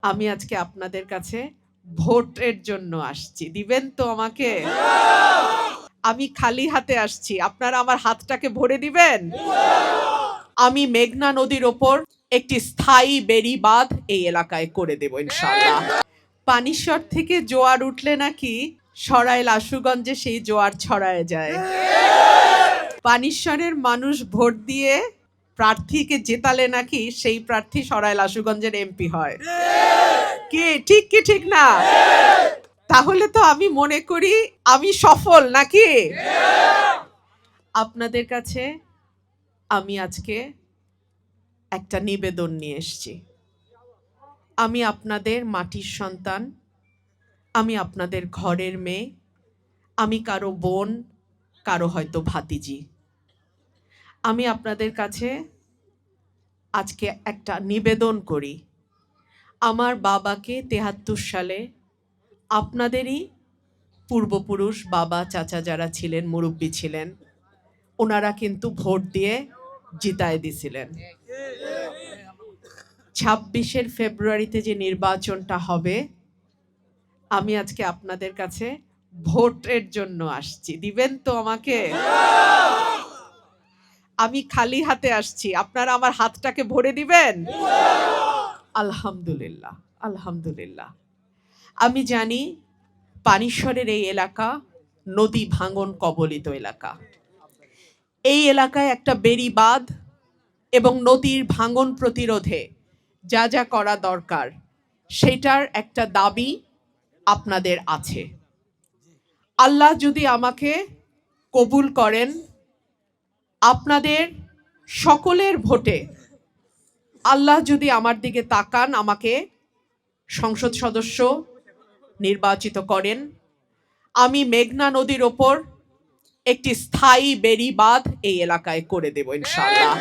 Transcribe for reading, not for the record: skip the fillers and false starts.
আমি আজকে আপনাদের কাছে ভোটের জন্য আসছি। দিবেন তো আমাকে? আমি খালি হাতে আসছি। আপনারা আমার হাতটাকে ভরে দিবেন? আমি মেঘনা নদীর ওপর একটি স্থায়ী বেড়ি বাঁধ এই এলাকায় করে দেব ইনশাআল্লাহ। পানিশ্বর থেকে জোয়ার উঠলে নাকি সরাইল আশুগঞ্জে সেই জোয়ার ছড়ায় যায়। পানিশ্বরের মানুষ ভোট দিয়ে প্রার্থীকে জেতালে নাকি সেই প্রার্থী সরাইল আশুগঞ্জের এমপি হয়। কি ঠিক কি ঠিক না? তাহলে তো আমি মনে করি আমি সফল নাকি? আপনাদের কাছে আমি আজকে একটা নিবেদন নিয়ে এসেছি। আমি আপনাদের মাটির সন্তান, আমি আপনাদের ঘরের মেয়ে, আমি কারো বোন, কারো হয়তো ভাতিজি। আমি আপনাদের কাছে আজকে একটা নিবেদন করি। আমার বাবাকে ৭৩ সালে আপনাদেরই পূর্বপুরুষ বাবা চাচা যারা ছিলেন, মুরব্বী ছিলেন, ওনারা কিন্তু ভোট দিয়ে জিতায় দিছিলেন। ২৬ ফেব্রুয়ারিতে যে নির্বাচনটা হবে, আমি আজকে আপনাদের কাছে ভোটের জন্য আসছি। দিবেন তো আমাকে? আমি খালি হাতে আসছি। আপনারা আমার হাতটাকে ভরে দিবেন? আলহামদুলিল্লাহ, আলহামদুলিল্লাহ। আমি জানি পানিশ্বরের এই এলাকা নদী ভাঙন কবলিত এলাকা। এই এলাকায় একটা বেড়ি বাঁধ এবং নদীর ভাঙন প্রতিরোধে যা যা করা দরকার সেটার একটা দাবি আপনাদের আছে। আল্লাহ যদি আমাকে কবুল করেন, আপনাদের সকলের ভোটে আল্লাহ যদি আমার দিকে তাকান, আমাকে সংসদ সদস্য নির্বাচিত করেন, আমি মেঘনা নদীর ওপর একটি স্থায়ী বেড়ি বাঁধ এই এলাকায় করে দেব ইনশাআল্লাহ।